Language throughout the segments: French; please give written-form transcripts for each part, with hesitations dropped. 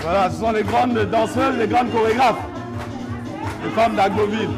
Voilà, ce sont les grandes danseuses, les grandes chorégraphes, les femmes d'Agboville.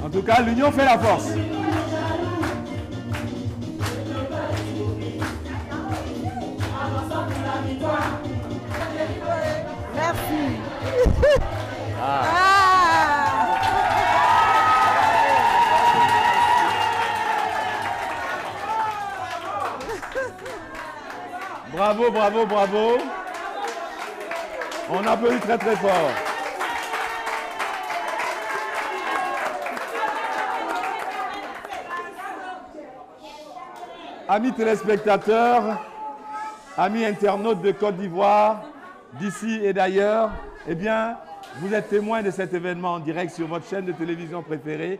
En tout cas, l'union fait la force. Merci. Bravo, bravo, bravo. On applaudit très très fort. Amis téléspectateurs, amis internautes de Côte d'Ivoire, d'ici et d'ailleurs, eh bien, vous êtes témoins de cet événement en direct sur votre chaîne de télévision préférée,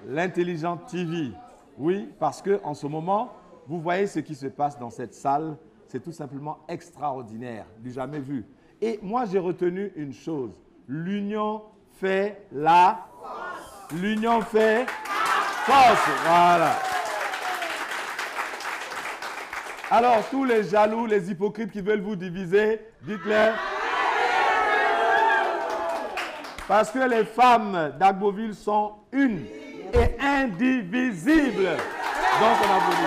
l'Intelligente TV. Oui, parce qu'en ce moment, vous voyez ce qui se passe dans cette salle, c'est tout simplement extraordinaire, du jamais vu. Et moi, j'ai retenu une chose, l'union fait la force. L'union fait force, voilà. Alors, tous les jaloux, les hypocrites qui veulent vous diviser, dites-leur. Parce que les femmes d'Agboville sont une et indivisibles. Donc, on applaudit.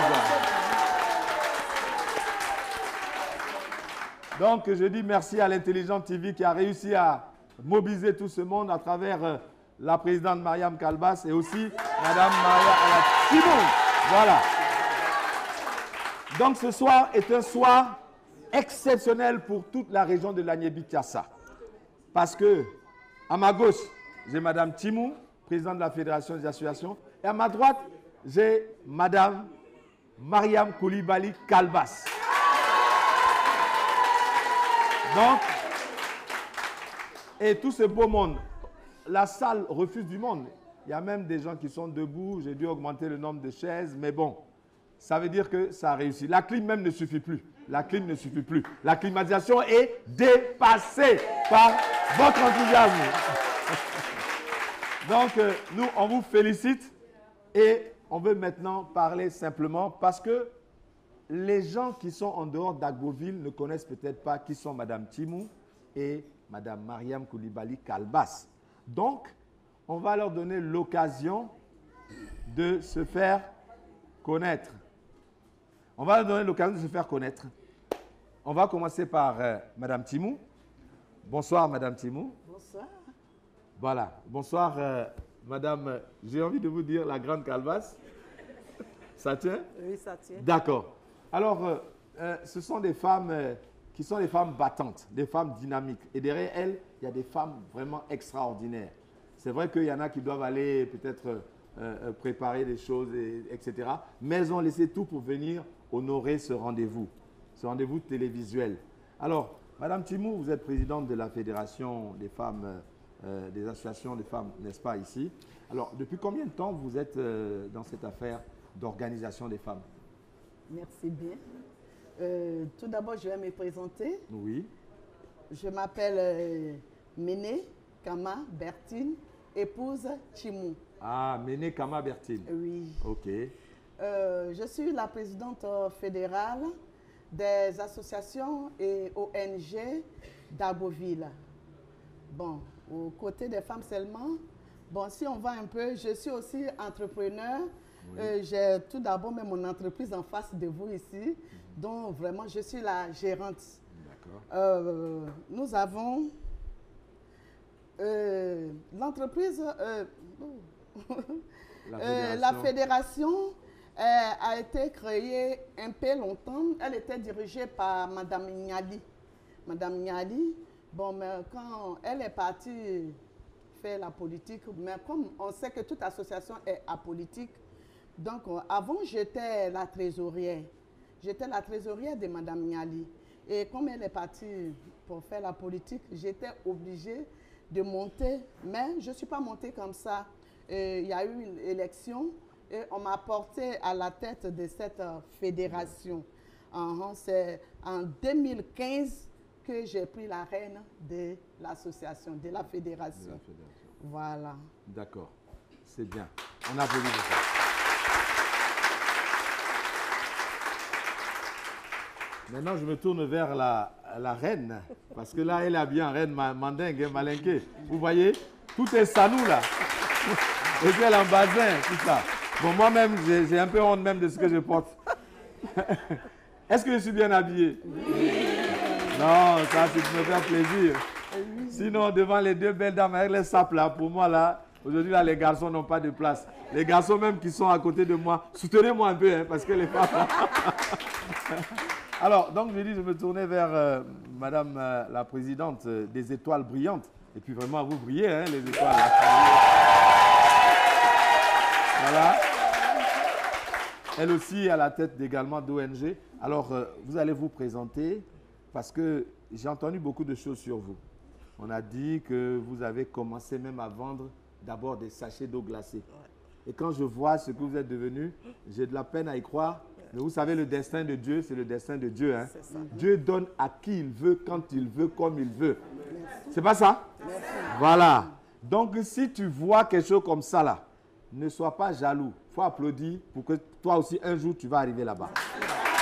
Donc, je dis merci à l'Intelligente TV qui a réussi à mobiliser tout ce monde à travers la présidente Mariam Kalbas et aussi Madame Maria Simon. Voilà. Donc ce soir est un soir exceptionnel pour toute la région de l'Agné-Bikiassa. Parce que, à ma gauche, j'ai Madame Timou, présidente de la Fédération des associations, et à ma droite, j'ai Madame Mariam Koulibaly Kalbas. Donc, et tout ce beau monde, la salle refuse du monde. Il y a même des gens qui sont debout, j'ai dû augmenter le nombre de chaises, mais bon. Ça veut dire que ça a réussi. La clim même ne suffit plus. La clim ne suffit plus. La climatisation est dépassée par votre enthousiasme. Donc, nous, on vous félicite et on veut maintenant parler simplement parce que les gens qui sont en dehors d'Agboville ne connaissent peut-être pas qui sont Madame Timou et Madame Mariam Koulibaly Kalbas. Donc, on va leur donner l'occasion de se faire connaître. On va leur donner l'occasion de se faire connaître. On va commencer par Madame Timou. Bonsoir, Madame Timou. Bonsoir. Voilà. Bonsoir, Madame, j'ai envie de vous dire la grande Kalbas. Ça tient? Oui, ça tient. D'accord. Alors, ce sont des femmes qui sont des femmes battantes, des femmes dynamiques. Et derrière elles, il y a des femmes vraiment extraordinaires. C'est vrai qu'il y en a qui doivent aller peut-être préparer des choses, etc. Mais elles ont laissé tout pour venir honorer ce rendez-vous télévisuel. Alors, Madame Timou, vous êtes présidente de la Fédération des femmes, des associations de femmes, n'est-ce pas, ici? Alors, depuis combien de temps vous êtes dans cette affaire d'organisation des femmes? Merci bien. Tout d'abord, je vais me présenter. Oui. Je m'appelle Méné Kama Bertine, épouse Timou. Ah, Méné Kama Bertine. Oui. OK. Je suis la présidente fédérale des associations et ONG d'Arboville. Bon, aux côtés des femmes seulement. Bon, si on va un peu, je suis aussi entrepreneur. Oui. J'ai tout d'abord même mon entreprise en face de vous ici. Donc, vraiment, je suis la gérante. D'accord. Nous avons l'entreprise, la fédération a été créée un peu longtemps. Elle était dirigée par Madame Niali. Madame Niali, bon, mais quand elle est partie faire la politique, mais comme on sait que toute association est apolitique, donc avant j'étais la trésorière. J'étais la trésorière de Madame Niali. Et comme elle est partie pour faire la politique, j'étais obligée de monter. Mais je ne suis pas montée comme ça. Il y a eu une élection et on m'a portée à la tête de cette fédération. C'est en 2015 que j'ai pris la reine de l'association, de la fédération. Voilà. D'accord. C'est bien. On applaudit de ça. Maintenant, je me tourne vers la reine, parce que là, elle est bien reine mandingue, malinquée. Vous voyez, tout est sanou là. Et puis elle en basin, tout ça. Bon, moi-même, j'ai un peu honte même de ce que je porte. Est-ce que je suis bien habillé? Non, ça, c'est pour me faire plaisir. Sinon, devant les deux belles dames avec les sapes là, pour moi là, aujourd'hui là, les garçons n'ont pas de place. Les garçons même qui sont à côté de moi, soutenez-moi un peu, hein, parce que les femmes... Alors, donc je me tournais vers Madame la présidente des Étoiles Brillantes. Et puis vraiment, vous brillez, hein, les étoiles. Là. Voilà. Elle aussi à la tête également d'ONG. Alors, vous allez vous présenter parce que j'ai entendu beaucoup de choses sur vous. On a dit que vous avez commencé même à vendre d'abord des sachets d'eau glacée. Et quand je vois ce que vous êtes devenu, j'ai de la peine à y croire. Mais vous savez, le destin de Dieu, c'est le destin de Dieu. Hein? Dieu donne à qui il veut, quand il veut, comme il veut. C'est pas ça? Merci. Voilà. Donc, si tu vois quelque chose comme ça, là, ne sois pas jaloux. Il faut applaudir pour que toi aussi, un jour, tu vas arriver là-bas.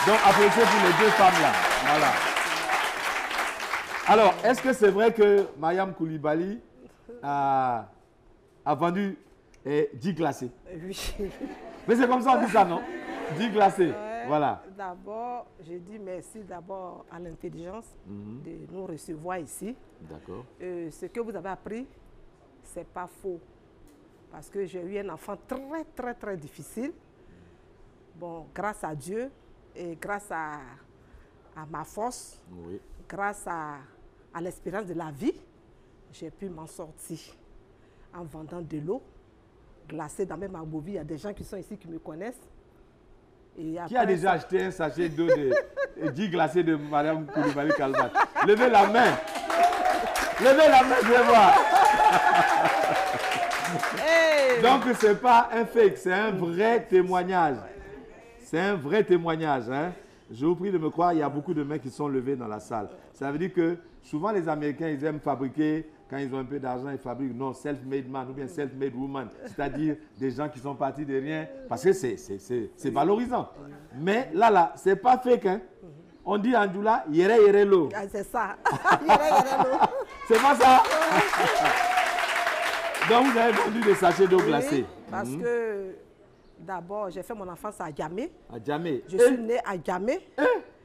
Donc, applaudissez pour les deux femmes-là. Voilà. Alors, est-ce que c'est vrai que Mariam Koulibaly a vendu 10 glacés? Oui. Mais c'est comme ça, on dit ça, non? 10 glacés, voilà. D'abord, je dis merci d'abord à l'intelligence de nous recevoir ici. D'accord. Ce que vous avez appris, ce n'est pas faux. Parce que j'ai eu un enfant très difficile. Bon, grâce à Dieu et grâce à ma force, grâce à l'espérance de la vie, j'ai pu m'en sortir en vendant de l'eau glacée dans même Arboville. Il y a des gens qui sont ici qui me connaissent. Et après, qui a déjà acheté un sachet d'eau de 10 glacés de Mme Koulibaly Kalbat? Levez la main. Levez la main, je vais voir. Hey. Donc, ce n'est pas un fake, c'est un vrai témoignage. C'est un vrai témoignage. Hein? Je vous prie de me croire, il y a beaucoup de mains qui sont levées dans la salle. Ça veut dire que souvent les Américains, ils aiment fabriquer, quand ils ont un peu d'argent, ils fabriquent non, self-made man ou bien self-made woman. C'est-à-dire des gens qui sont partis de rien, parce que c'est valorisant. Mais là, ce n'est pas fake. Hein? On dit en Djoula, yere lo. C'est ça. C'est pas ça. Donc vous avez vendu des sachets d'eau glacée. Parce que d'abord, j'ai fait mon enfance à Djamé. À Djamé. Je suis née à Djamé.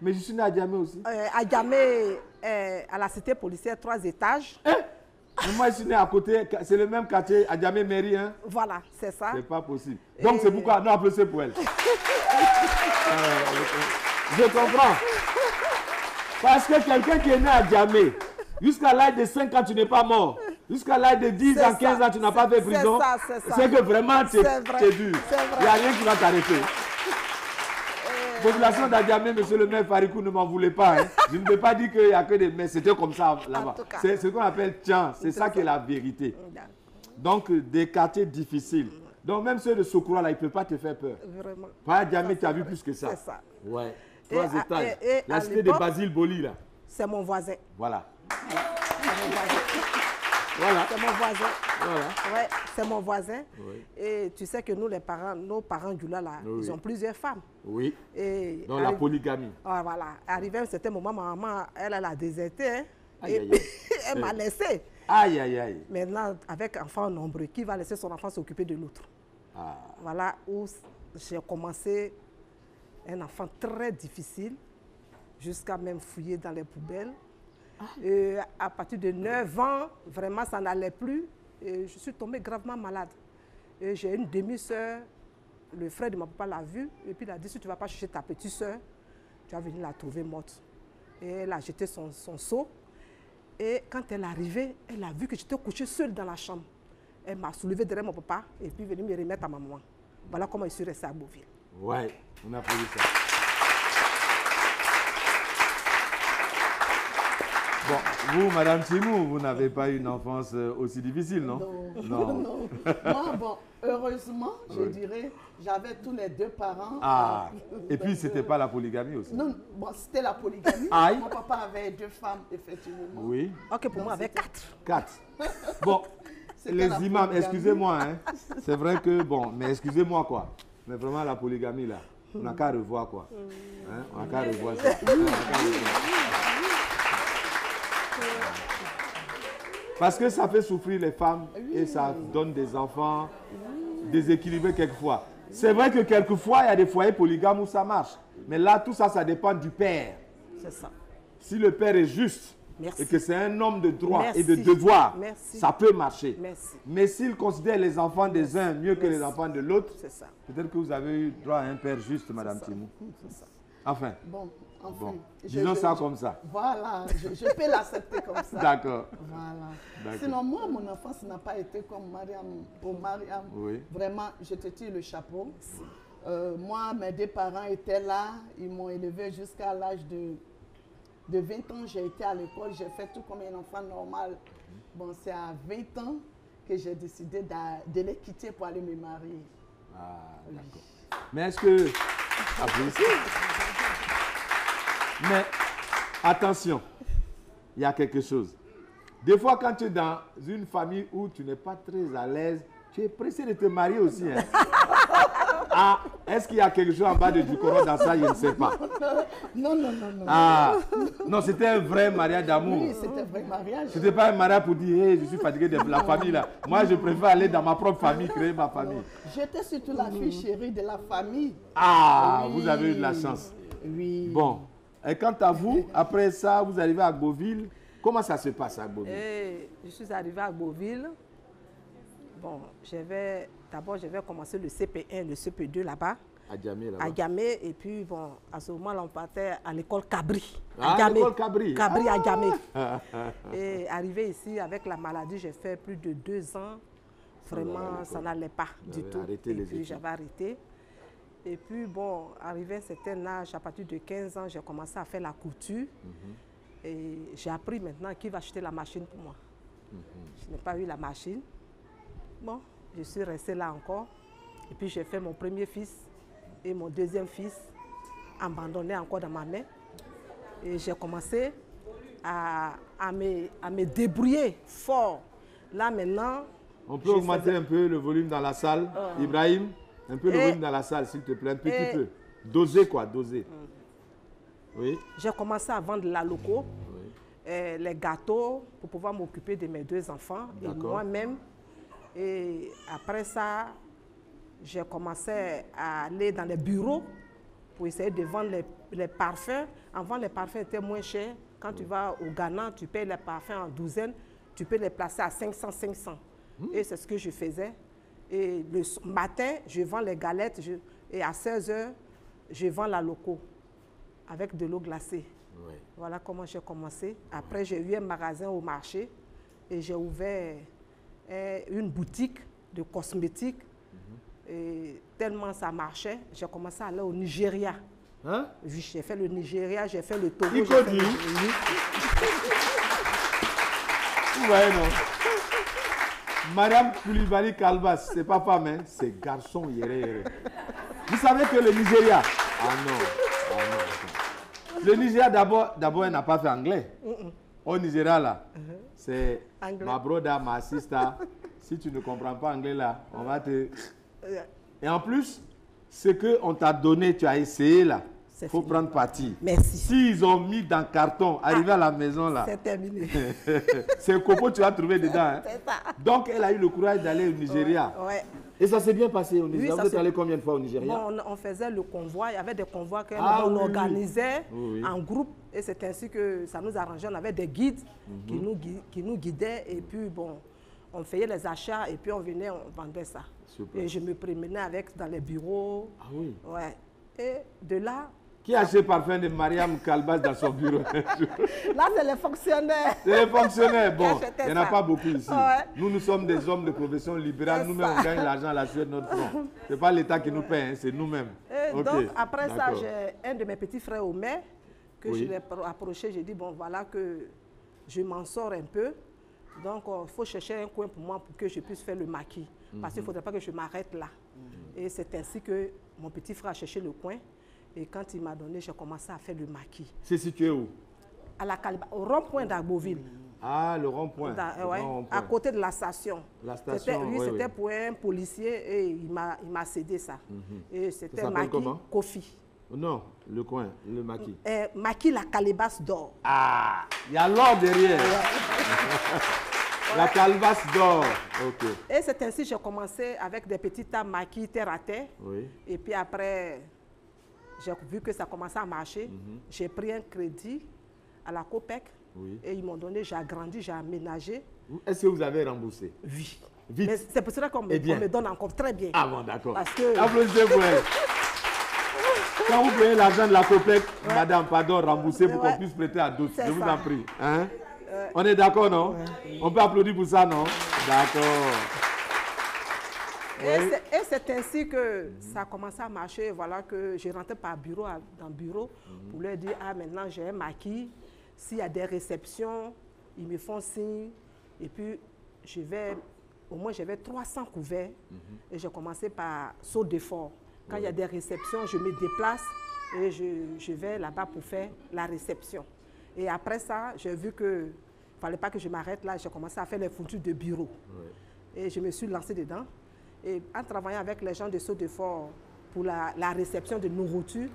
Mais je suis née à Djamé aussi. À Djamé, à la cité policière, 3 étages. Mais moi, je suis né à côté, c'est le même quartier, à Djamé Mairie. Hein? Voilà, c'est ça. C'est pas possible. Donc c'est pourquoi, non, applaudissez pour elle. Je comprends. Parce que quelqu'un qui est né à Djamé, jusqu'à l'âge de 5 ans, tu n'es pas mort. Jusqu'à l'âge de 10 ans, 15 ans, tu n'as pas fait prison. C'est que vraiment, tu es dur. Il n'y a rien qui va t'arrêter. Population d'Adjamé, monsieur le maire Farikou, ne m'en voulez pas. Hein. Je ne veux pas dire qu'il n'y a que des... Mais c'était comme ça là-bas. C'est ce qu'on appelle tiens. C'est ça qui est la vérité. Donc, des quartiers difficiles. Donc, même ceux de Sokoura, là, ils ne peuvent pas te faire peur. Vraiment. Pas Adjamé, tu as vu plus que ça. C'est ça. Ouais. 3 étages. La cité de Basile Boli, là. C'est mon voisin. Voilà. Voilà. C'est mon voisin. Voilà. Ouais, c'est mon voisin. Oui. Et tu sais que nous, les parents, nos parents du là, oui. Ils ont plusieurs femmes. Oui. Et donc la polygamie. Ah, voilà. Arrivé à un certain moment, ma maman, elle a déserté. Hein, aïe, aïe, aïe. Elle m'a laissé. Aïe, aïe, aïe. Maintenant, avec enfants nombreux, qui va laisser son enfant s'occuper de l'autre? Ah. Voilà où j'ai commencé un enfant très difficile, jusqu'à même fouiller dans les poubelles. Et à partir de 9 ans, vraiment, ça n'allait plus. Et je suis tombée gravement malade. Et j'ai une demi-sœur, le frère de ma papa l'a vue, et puis il a dit, si tu ne vas pas chercher ta petite sœur, tu vas venir la trouver morte. Et elle a jeté son seau. Et quand elle est arrivée, elle a vu que j'étais couchée seule dans la chambre. Elle m'a soulevée derrière mon papa, et puis venue me remettre à ma maman. Voilà comment je suis restée à Beauville. Ouais, on a pris ça. Bon, vous, Madame Timou, vous n'avez pas eu une enfance aussi difficile, non? Non. Non. Moi, bon, heureusement, je dirais, j'avais tous les 2 parents. Ah, et puis c'était pas la polygamie aussi? Non, bon, c'était la polygamie. Aïe. Mon papa avait 2 femmes, effectivement. Oui. Ok, pour moi, avec 4. 4. Bon, les imams, excusez-moi, hein. C'est vrai que, bon, mais excusez-moi, quoi. Mais vraiment, la polygamie, là, on n'a qu'à revoir, quoi. Hein? On n'a qu'à revoir ça. Parce que ça fait souffrir les femmes et ça donne des enfants déséquilibrés quelquefois. C'est vrai que quelquefois, il y a des foyers polygames où ça marche. Mais là, tout ça, ça dépend du père. C'est ça. Si le père est juste et que c'est un homme de droit et de devoir, ça peut marcher. Mais s'il considère les enfants des uns mieux que les enfants de l'autre, peut-être que vous avez eu droit à un père juste, Madame Timou. Enfin. Enfin, disons ça comme ça. Voilà, je peux l'accepter comme ça. D'accord. Voilà. Sinon, moi, mon enfance n'a pas été comme Mariam. Pour Mariam, vraiment, je te tire le chapeau. Moi, mes 2 parents étaient là. Ils m'ont élevé jusqu'à l'âge de 20 ans. J'ai été à l'école. J'ai fait tout comme un enfant normal. Bon, c'est à 20 ans que j'ai décidé de les quitter pour aller me marier. Ah, d'accord. Mais est-ce que... Mais attention, il y a quelque chose. Des fois, quand tu es dans une famille où tu n'es pas très à l'aise, tu es pressé de te marier aussi. Hein? Ah, est-ce qu'il y a quelque chose en bas de Djukoro dans ça? Je ne sais pas. Non. Ah, non, c'était un vrai mariage d'amour. Oui, c'était un vrai mariage. C'était pas un mariage pour dire, hey, je suis fatigué de la famille là. Moi, je préfère aller dans ma propre famille, créer ma famille. J'étais surtout la fille chérie de la famille. Ah, oui. Vous avez eu de la chance. Oui. Bon. Et quant à vous, après ça, vous arrivez à Beauville. Comment ça se passe à Beauville? Je suis arrivée à Beauville. Bon, d'abord, j'avais commencé le CP1, le CP2 là-bas. À Djamé, là-bas. À Djamé. Et puis, bon, à ce moment-là, on partait à l'école Cabri. À l'école Cabri? Cabri à Djamé. Et arrivé ici, avec la maladie, j'ai fait plus de 2 ans. Vraiment, ça n'allait pas du tout. Et puis, j'avais arrêté. Et puis, bon, arrivé à un certain âge, à partir de 15 ans, j'ai commencé à faire la couture. Et j'ai appris maintenant qui va acheter la machine pour moi. Je n'ai pas eu la machine. Bon, je suis restée là encore. Et puis, j'ai fait mon premier fils et mon deuxième fils abandonnés encore dans ma main. Et j'ai commencé à me débrouiller fort. Là, maintenant... On peut augmenter un peu le volume dans la salle, Ibrahim? Un peu le volume dans la salle, s'il te plaît, un petit peu. Doser, quoi, doser. Oui. J'ai commencé à vendre la loco, les gâteaux, pour pouvoir m'occuper de mes 2 enfants et moi-même. Et après ça, j'ai commencé à aller dans les bureaux pour essayer de vendre les parfums. Avant, les parfums étaient moins chers. Quand tu vas au Ghana, tu payes les parfums en douzaine, tu peux les placer à 500, 500. Et c'est ce que je faisais. Et le matin, je vends les galettes et à 16 h, je vends la loco. avec de l'eau glacée. Oui. Voilà comment j'ai commencé. Après, j'ai eu un magasin au marché et j'ai ouvert une boutique de cosmétiques. Et tellement ça marchait, j'ai commencé à aller au Nigeria. Hein? Oui, j'ai fait le Nigeria, j'ai fait le Togo. Vous voyez, non? Madame Koulibaly Kalbas, c'est pas femme, hein? C'est garçon, yéré. Vous savez que le Nigeria... Ah non. Le Nigeria, d'abord, elle n'a pas fait anglais. Au Nigeria, là, c'est ma brother, ma sister. Si tu ne comprends pas anglais, là, on va te... Et en plus, ce qu'on t'a donné, tu as essayé, là, il faut prendre parti. Merci. S'ils ont mis dans le carton, arrivé à la maison, là... C'est terminé. C'est un coco tu vas trouver dedans. Hein? C'est ça. Donc, elle a eu le courage d'aller au Nigeria. Ouais. Et ça s'est bien passé au Nigeria. Oui, vous êtes allé combien de fois au Nigeria? Bon, on faisait le convoi. Il y avait des convois qu'on organisait en groupe. Et c'est ainsi que ça nous arrangeait. On avait des guides qui nous guidaient. Et puis, bon, on faisait les achats et puis on venait, on vendait ça. Super. Et je me promenais avec dans les bureaux. Ah oui? Ouais. Et de là... Qui a acheté le parfum de Mariam Kalbas dans son bureau? Là, c'est les fonctionnaires. C'est les fonctionnaires. Bon, il n'y en a pas beaucoup ici. Ouais. Nous sommes des hommes de profession libérale. Nous-mêmes, on gagne l'argent à la suite de notre front. Ce n'est pas l'État qui nous paie, hein, c'est nous-mêmes. Okay. Donc, après ça, j'ai un de mes petits frères au maire que je l'ai approché. J'ai dit, bon, voilà que je m'en sors un peu. Donc, il faut chercher un coin pour moi pour que je puisse faire le maquis. Parce qu'il ne faudrait pas que je m'arrête là. Et c'est ainsi que mon petit frère a cherché le coin. Et quand il m'a donné, j'ai commencé à faire le maquis. C'est situé où? À la au rond-point d'Agboville. Ah, le rond-point. Ouais, à côté de la station. La station, c'était pour un policier et il m'a cédé ça. Et c'était un maquis Kofi. Non, le coin, le maquis. Maquis la calebasse d'or. Ah, il y a l'or derrière. La calebasse d'or. Ok. Et c'est ainsi que j'ai commencé avec des petits tas maquis terre à terre. Oui. Et puis après, j'ai vu que ça commençait à marcher. J'ai pris un crédit à la COPEC. Oui. Et ils m'ont donné, j'ai agrandi, j'ai aménagé. Est-ce que vous avez remboursé? Oui. Vite. Mais c'est pour cela qu'on me donne encore très bien. Ah bon, d'accord. Parce que... Applaudissez pour elle. Quand vous prenez l'argent de la COPEC, madame, pardon, remboursez pour qu'on puisse prêter à d'autres. Je vous en prie. Hein? On est d'accord, non? On peut applaudir pour ça, non? D'accord. Et c'est ainsi que ça a commencé à marcher. Voilà que je rentrais par bureau, dans le bureau pour leur dire, ah, maintenant j'ai un maquis. S'il y a des réceptions, ils me font signe. Et puis, au moins j'avais 300 couverts. Et j'ai commencé par saut d'effort. Quand il y a des réceptions, je me déplace et je vais là-bas pour faire la réception. Et après ça, j'ai vu qu'il ne fallait pas que je m'arrête là. J'ai commencé à faire les foutures de bureau. Et je me suis lancée dedans. Et en travaillant avec les gens de Saut de Fort pour la réception de nourriture,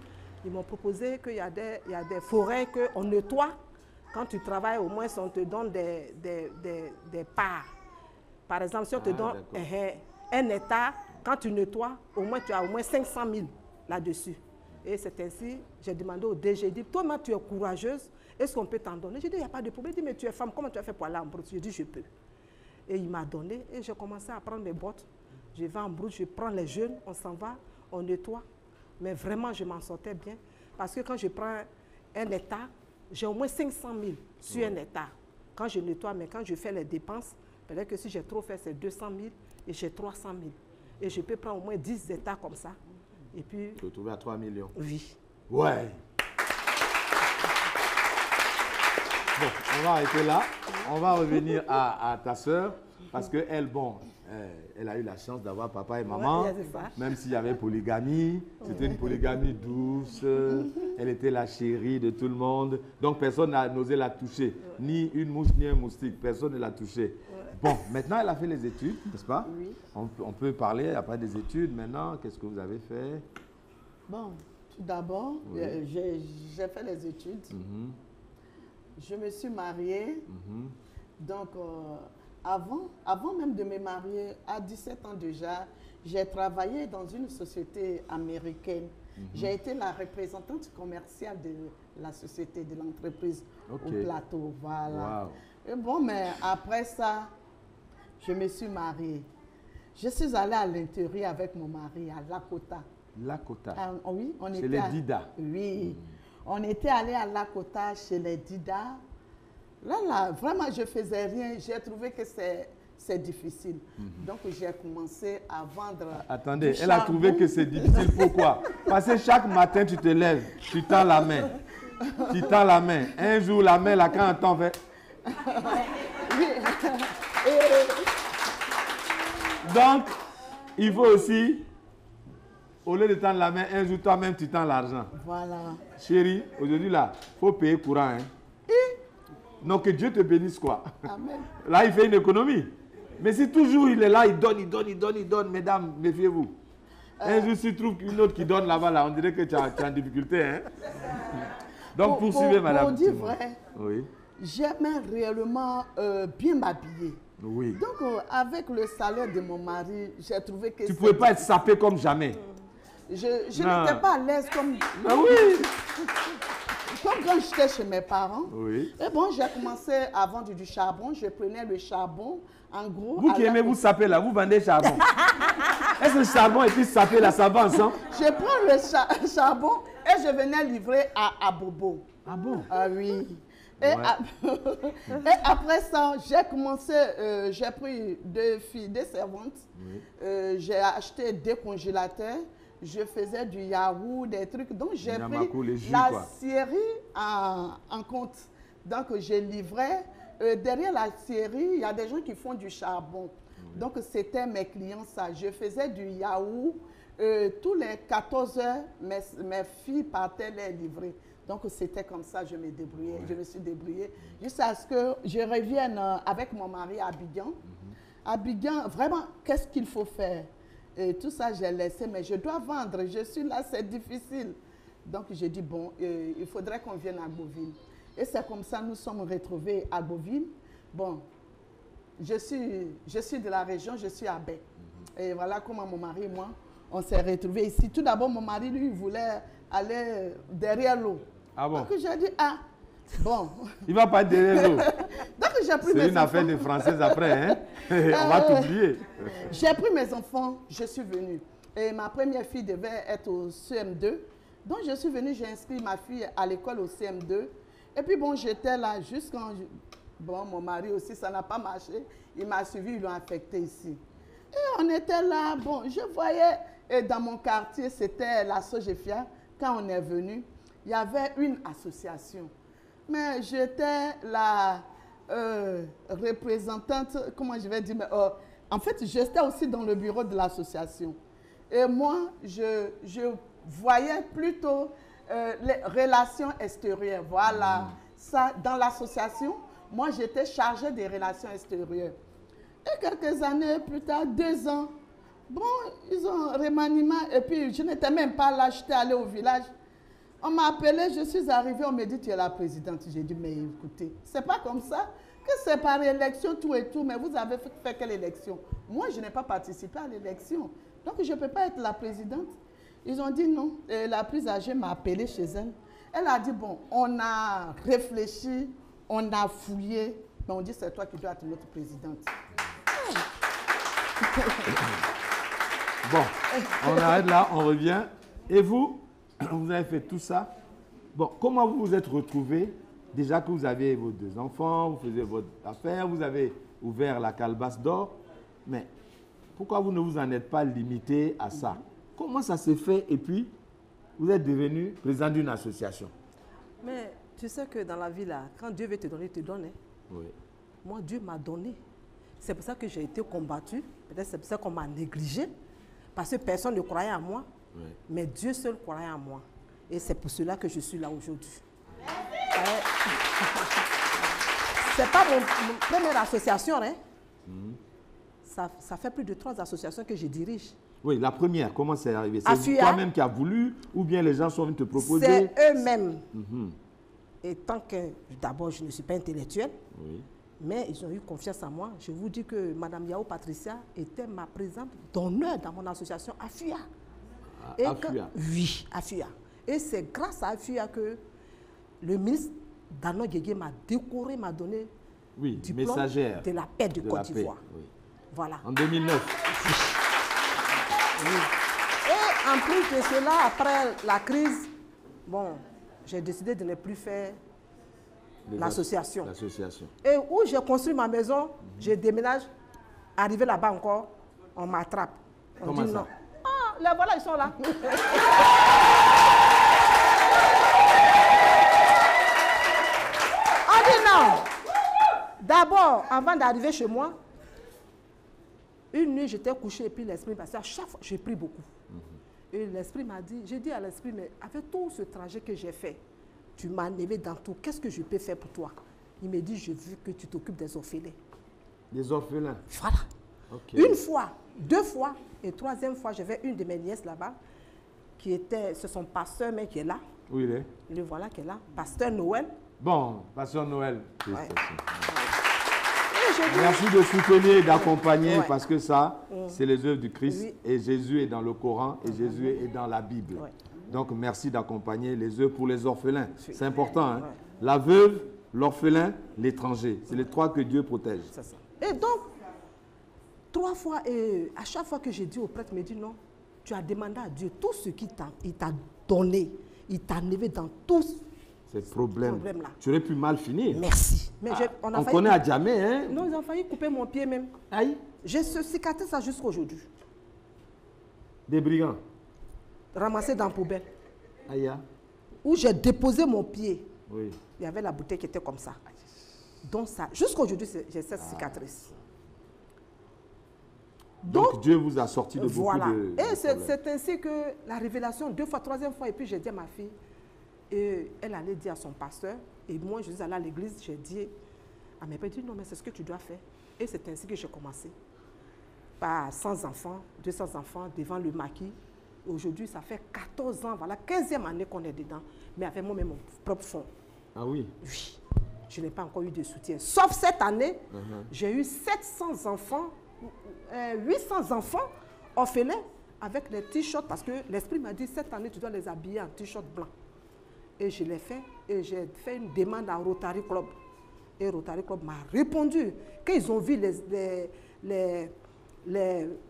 ils m'ont proposé qu'il y a des forêts qu'on nettoie. Quand tu travailles, au moins, on te donne des parts. Par exemple, si on te donne un hectare, quand tu nettoies, au moins, tu as au moins 500 000 là-dessus. Et c'est ainsi, j'ai demandé au DG, j'ai dit, toi, tu es courageuse, est-ce qu'on peut t'en donner? J'ai dit, il n'y a pas de problème. Il dit, mais tu es femme, comment tu as fait pour aller en Brousse? J'ai dit, je peux. Et il m'a donné, et j'ai commencé à prendre mes bottes. Je vais en Brousse, je prends les jeunes, on s'en va, on nettoie. Mais vraiment, je m'en sortais bien. Parce que quand je prends un hectare, j'ai au moins 500 000 sur un hectare. Quand je nettoie, mais quand je fais les dépenses, peut-être que si j'ai trop fait, c'est 200 000 et j'ai 300 000. Et je peux prendre au moins 10 hectares comme ça. Et puis... Tu te retrouves à 3 millions. Oui. Ouais. Bon, on va arrêter là. On va revenir à ta sœur. Parce qu'elle, bon, elle a eu la chance d'avoir papa et maman. Même s'il y avait polygamie. C'était une polygamie douce. Elle était la chérie de tout le monde. Donc, personne n'a osé la toucher. Ni une mouche, ni un moustique. Personne ne l'a touchée. Bon, maintenant, elle a fait les études, n'est-ce pas? Oui. On peut parler après des études. Maintenant, qu'est-ce que vous avez fait? Bon, tout d'abord, j'ai fait les études. Je me suis mariée. Donc, avant même de me marier, à 17 ans déjà, j'ai travaillé dans une société américaine. J'ai été la représentante commerciale de la société, de l'entreprise au plateau. Voilà. Wow. Et bon, mais après ça, je me suis mariée. Je suis allée à l'intérieur avec mon mari, à Lakota. Lakota. Oui, on était c'est les Dida. Oui. On était allé à Lakota chez les Dida. Là, vraiment, je faisais rien. J'ai trouvé que c'est difficile. Donc, j'ai commencé à vendre. Attendez, elle a trouvé que c'est difficile. Pourquoi? Parce que chaque matin, tu te lèves, tu tends la main. Tu tends la main. Un jour, la main, là, quand on t'en fait. Donc, il faut aussi, au lieu de tendre la main, un jour, toi-même, tu tends l'argent. Voilà. Chérie, aujourd'hui, là, il faut payer courant. Hein. Donc, que Dieu te bénisse, quoi. Amen. Là, il fait une économie. Mais si toujours il est là, il donne, mesdames, méfiez-vous. Un jour, s'il trouve une autre qui donne là-bas, là, on dirait que tu es en difficulté. Hein? Donc, poursuivez, madame. Pour dire vrai, oui. j'aimais réellement bien m'habiller. Oui. Donc, avec le salaire de mon mari, j'ai trouvé que... Tu ne pouvais pas être sapé comme jamais. Je n'étais pas à l'aise comme... Ah oui. Comme quand j'étais chez mes parents. Oui. Et bon, j'ai commencé à vendre du charbon. Je prenais le charbon, en gros... Vous qui aimez vous saper là, vous vendez charbon. Est-ce que le charbon et puis saper là, ça va ensemble? Je prends le charbon et je venais livrer à Bobo. Ah bon? Ah oui. Et, Ouais. et après ça, j'ai commencé, j'ai pris 2 filles, 2 servantes. Oui. J'ai acheté 2 congélateurs. Je faisais du yaourt, des trucs. Donc, j'ai pris la scierie en compte. Donc, je livrais. Derrière la scierie, il y a des gens qui font du charbon. Oui. Donc, c'était mes clients, ça. Je faisais du yaourt. Tous les 14 heures, mes filles partaient les livrer. Donc, c'était comme ça, je me débrouillais. Ouais. Je me suis débrouillée jusqu'à ce que je revienne avec mon mari à Abidjan. Abidjan, vraiment, qu'est-ce qu'il faut faire? Et tout ça, j'ai laissé, mais je dois vendre. Je suis là, c'est difficile. Donc, j'ai dit, bon, il faudrait qu'on vienne à Beauville. Et c'est comme ça, nous sommes retrouvés à Beauville. Bon, je suis de la région, je suis à Bec. Et voilà comment mon mari et moi, on s'est retrouvés ici. Tout d'abord, mon mari, lui, voulait aller derrière l'eau. Ah bon? Donc, j'ai dit, ah, bon. Il ne va pas être derrière l'eau. Donc, j'ai pris mes enfants. C'est une affaire de Française après, hein? On va t'oublier. J'ai pris mes enfants, je suis venue. Et ma première fille devait être au CM2. Donc, je suis venue, j'ai inscrit ma fille à l'école au CM2. Et puis, bon, j'étais là jusqu'à... Bon, mon mari aussi, ça n'a pas marché. Il m'a suivi, ils l'ont affecté ici. Et on était là, bon, je voyais, et dans mon quartier, c'était la Sogefia. Quand on est venu, il y avait une association. Mais j'étais la représentante, comment je vais dire, mais, en fait, j'étais aussi dans le bureau de l'association. Et moi, je voyais plutôt les relations extérieures. Voilà, ça, dans l'association, moi, j'étais chargée des relations extérieures. Et quelques années plus tard, 2 ans, bon, ils ont remaniement. Et puis, je n'étais même pas là, j'étais allée au village. On m'a appelé, je suis arrivée, on m'a dit, tu es la présidente. J'ai dit, mais écoutez, c'est pas comme ça, que c'est par élection, tout et tout, mais vous avez fait quelle élection? Moi, je n'ai pas participé à l'élection, donc je ne peux pas être la présidente. Ils ont dit non. Et la plus âgée m'a appelée chez elle. Elle a dit, bon, on a réfléchi, on a fouillé, mais on dit, c'est toi qui dois être notre présidente. Bon, on arrête là, on revient. Et vous, vous avez fait tout ça. Bon, comment vous vous êtes retrouvés? Déjà que vous avez vos 2 enfants, vous faisiez votre affaire, vous avez ouvert la calebasse d'or. Mais pourquoi vous ne vous en êtes pas limité à ça? Comment ça s'est fait? Et puis, vous êtes devenu président d'une association. Mais tu sais que dans la vie, là, quand Dieu veut te donner, il te donne. Hein? Oui. Moi, Dieu m'a donné. C'est pour ça que j'ai été combattue. Peut-être c'est pour ça qu'on m'a négligée. Parce que personne ne croyait en moi. Oui. Mais Dieu seul croyait en moi. Et c'est pour cela que je suis là aujourd'hui. C'est pas mon première association. Hein? Ça fait plus de 3 associations que je dirige. Oui, la première, comment c'est arrivé? C'est toi-même qui as voulu ou bien les gens sont venus te proposer? C'est eux-mêmes. Et tant que, d'abord, je ne suis pas intellectuelle, mais ils ont eu confiance en moi. Je vous dis que Mme Yao Patricia était ma présidente d'honneur dans mon association AFUA. AFUA? Oui, AFUA. Et c'est grâce à AFUA que le ministre Danon Guégué m'a décoré, m'a donné diplôme messagère de la paix de Côte d'Ivoire. Oui. Voilà. En 2009. Oui. Et en plus de cela, après la crise, bon, j'ai décidé de ne plus faire l'association. L'association. Et où j'ai construit ma maison, je déménage, arrivé là-bas encore, on m'attrape. On Comment dit ça? non. Ah, là, voilà, ils sont là. On dit non. D'abord, avant d'arriver chez moi, une nuit, j'étais couché et puis l'esprit, parce qu'à chaque fois, j'ai pris beaucoup. Et l'esprit m'a dit, j'ai dit à l'esprit, mais avec tout ce trajet que j'ai fait, tu m'as enlevé dans tout, qu'est-ce que je peux faire pour toi? Il me dit, je veux que tu t'occupes des orphelins. Des orphelins? Voilà. Okay. Une fois, 2 fois, et 3e fois, j'avais une de mes nièces là-bas, qui était, c'est son pasteur, mais qui est là. Où il est? Le voilà qui est là, pasteur Noël. Bon, pasteur Noël. Ouais. Merci de soutenir et d'accompagner parce que ça, c'est les œuvres du Christ et Jésus est dans le Coran et Jésus est dans la Bible. Donc, merci d'accompagner les œuvres pour les orphelins. C'est important. Hein? La veuve, l'orphelin, l'étranger. C'est les 3 que Dieu protège. C'est ça. Et donc, 3 fois, et à chaque fois que j'ai dit au prêtre, il me dit non, tu as demandé à Dieu tout ce qu'il t'a donné. Il t'a enlevé dans tous ces problèmes-là. Tu aurais pu mal finir. Merci. Mais on connaît à jamais, hein? Non, ils ont failli couper mon pied même. Aïe. J'ai ce cicatrice ça jusqu'à aujourd'hui. Des brigands? Ramassé dans la poubelle. Aïe. Où j'ai déposé mon pied. Oui. Il y avait la bouteille qui était comme ça. Donc ça, jusqu'à aujourd'hui, j'ai cette cicatrice. Donc Dieu vous a sorti de beaucoup de... Et c'est ainsi que la révélation, 2 fois, 3e fois, et puis j'ai dit à ma fille, et elle allait dire à son pasteur, et moi je suis allée à l'église, j'ai dit à mes pères, non mais c'est ce que tu dois faire. Et c'est ainsi que j'ai commencé. Par 100 enfants, 200 enfants devant le maquis. Aujourd'hui, ça fait 14 ans, voilà, 15e année qu'on est dedans, mais avec moi-même mon propre fonds. Ah oui? Oui. Je n'ai pas encore eu de soutien. Sauf cette année, j'ai eu 700 enfants, 800 enfants orphelins avec les t-shirts, parce que l'esprit m'a dit, cette année, tu dois les habiller en t-shirt blanc. Et je l'ai fait, et j'ai fait une demande à Rotary Club. Et Rotary Club m'a répondu. Quand ils ont vu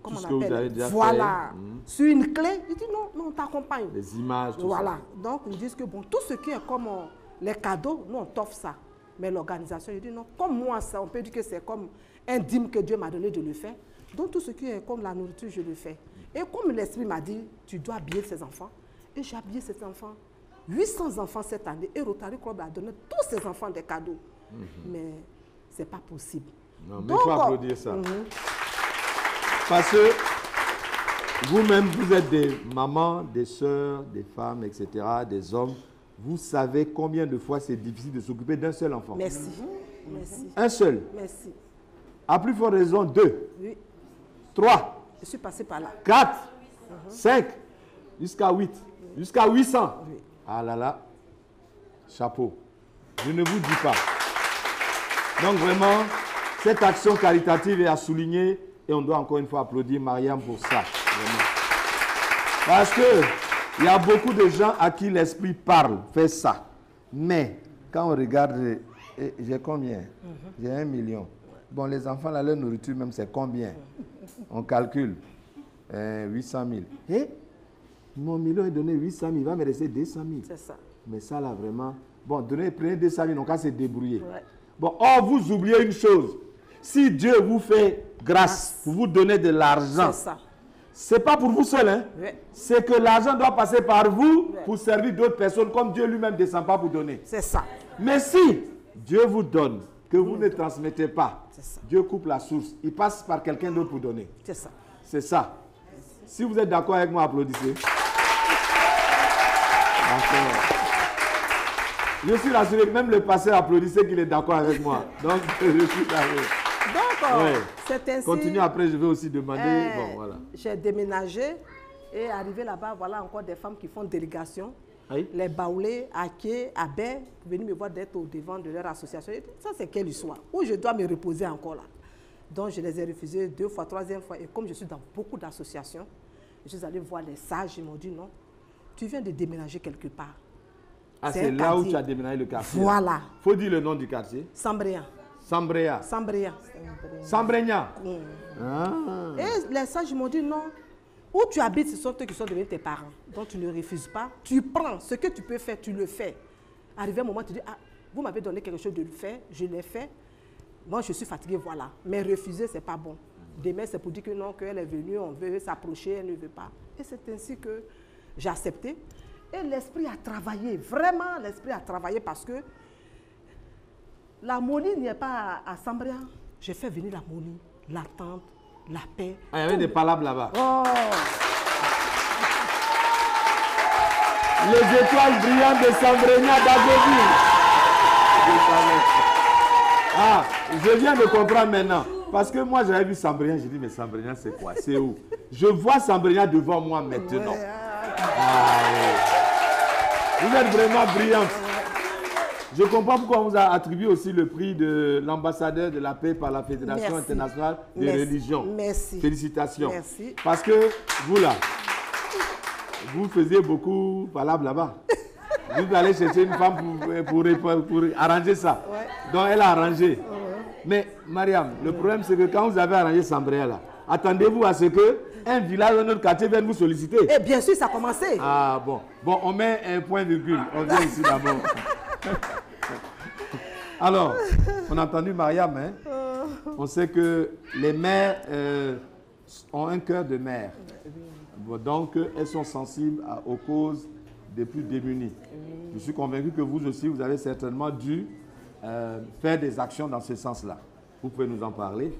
comment on appelle, voilà, sur une clé, ils disent non, on t'accompagne. Les images, tout voilà. ça. Donc, ils disent que bon, tout ce qui est comme les cadeaux, nous, on t'offre ça. Mais l'organisation, il dit non, comme moi, ça, on peut dire que c'est comme un dîme que Dieu m'a donné de le faire. Donc, tout ce qui est comme la nourriture, je le fais. Et comme l'esprit m'a dit, tu dois habiller ces enfants, et j'ai habillé ces enfants. 800 enfants cette année, et Rotary Club a donné tous ces enfants des cadeaux. Mais ce n'est pas possible. Non, mais il faut applaudir ça. Parce que vous-même, vous êtes des mamans, des sœurs, des femmes, etc., des hommes. Vous savez combien de fois c'est difficile de s'occuper d'un seul enfant. Merci. Merci. Un seul. Merci. À plus forte raison, 2. Oui. 3. Je suis passée par là. 4. 5. Jusqu'à 8. Jusqu'à 800. Oui. Ah là là. Chapeau. Je ne vous dis pas. Donc vraiment, cette action caritative est à souligner et on doit encore une fois applaudir Mariam pour ça. Vraiment. Parce qu'il y a beaucoup de gens à qui l'esprit parle, fait ça. Mais quand on regarde, j'ai combien? J'ai 1 million. Bon, les enfants, là, leur nourriture même, c'est combien? On calcule. 800 000. Et mon million est donné 800 000, il va me rester 200 000. C'est ça. Mais ça, là, vraiment... Bon, prenez 200 000, on va se débrouiller. Ouais. Bon, or, vous oubliez une chose. Si Dieu vous fait grâce pour vous donner de l'argent, ce n'est pas pour vous seul. Hein? Oui. C'est que l'argent doit passer par vous pour servir d'autres personnes, comme Dieu lui-même ne descend pas pour donner. C'est ça. Mais si Dieu vous donne, que vous ne transmettez pas, Dieu coupe la source. Il passe par quelqu'un d'autre pour donner. C'est ça. C'est ça. Si vous êtes d'accord avec moi, applaudissez. Je suis rassuré, même le pasteur applaudissait qu'il est d'accord avec moi. Donc, je suis d'accord. Donc, c'est ainsi. Continue après, je vais aussi demander. Bon, voilà. J'ai déménagé et arrivé là-bas, voilà encore des femmes qui font délégation. Oui. Les Baoulés, Aké, Abé, venus me voir d'être au devant de leur association. Ça, c'est quelle histoire? Où je dois me reposer encore là. Donc, je les ai refusés 2 fois, 3e fois. Et comme je suis dans beaucoup d'associations, je suis allée voir les sages. Ils m'ont dit non, tu viens de déménager quelque part. Ah, c'est là où tu as déménagé le quartier. Voilà. Il faut dire le nom du quartier. Sambréa. Sambréa. Sambréa. Sambréa. Et les sages m'ont dit non, Où tu habites, ce sont eux qui sont devenus tes parents. Donc tu ne refuses pas. Tu prends ce que tu peux faire, tu le fais. Arrivé un moment, tu dis, ah, vous m'avez donné quelque chose de le faire, je l'ai fait. Moi, je suis fatiguée, voilà. Mais refuser, ce n'est pas bon. Demain, c'est pour dire que non, qu'elle est venue, on veut s'approcher, elle ne veut pas. Et c'est ainsi que j'ai accepté. Et l'esprit a travaillé, vraiment l'esprit a travaillé parce que l'harmonie n'y est pas à Sambria. J'ai fait venir l'harmonie, l'attente, la paix. Ah, il y avait des palabres là-bas. Oh. Les étoiles brillantes de Sambrenia d'Agoville. Ah, je viens de comprendre maintenant. Parce que moi, j'avais vu Sambrenia, j'ai dit, mais Sambrenia, c'est quoi? C'est où? Je vois Sambrenia devant moi maintenant. Ouais. Ah, oui. Vous êtes vraiment brillante. Je comprends pourquoi on vous a attribué aussi le prix de l'ambassadeur de la paix par la Fédération internationale des religions. Merci. Félicitations. Merci. Parce que vous là, vous faisiez beaucoup valable là-bas. Vous allez chercher une femme pour arranger ça. Ouais. Donc elle a arrangé. Mais Mariam, le problème c'est que quand vous avez arrangé Sambria là, attendez-vous à ce qu'un village de notre quartier vienne vous solliciter. Et bien sûr, ça a commencé. Ah bon. Bon, on met un point virgule. On vient ici d'abord. Alors, on a entendu Mariam, hein? On sait que les mères ont un cœur de mère. Bon, donc, elles sont sensibles aux causes des plus démunis. Je suis convaincu que vous aussi, vous avez certainement dû faire des actions dans ce sens-là. Vous pouvez nous en parler,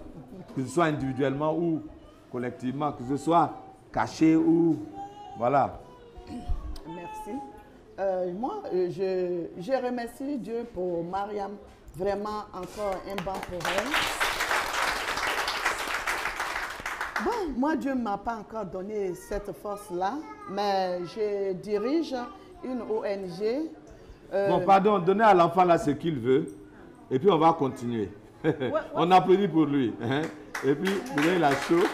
que ce soit individuellement ou collectivement, que ce soit caché ou... Voilà. Merci. Moi, je remercie Dieu pour Mariam. Vraiment, encore un banc pour elle. Bon, moi, Dieu ne m'a pas encore donné cette force-là, mais je dirige une ONG. Bon, pardon, donnez à l'enfant là ce qu'il veut, et puis on va continuer. On applaudit pour lui. Hein? Et puis, vous voyez la chose.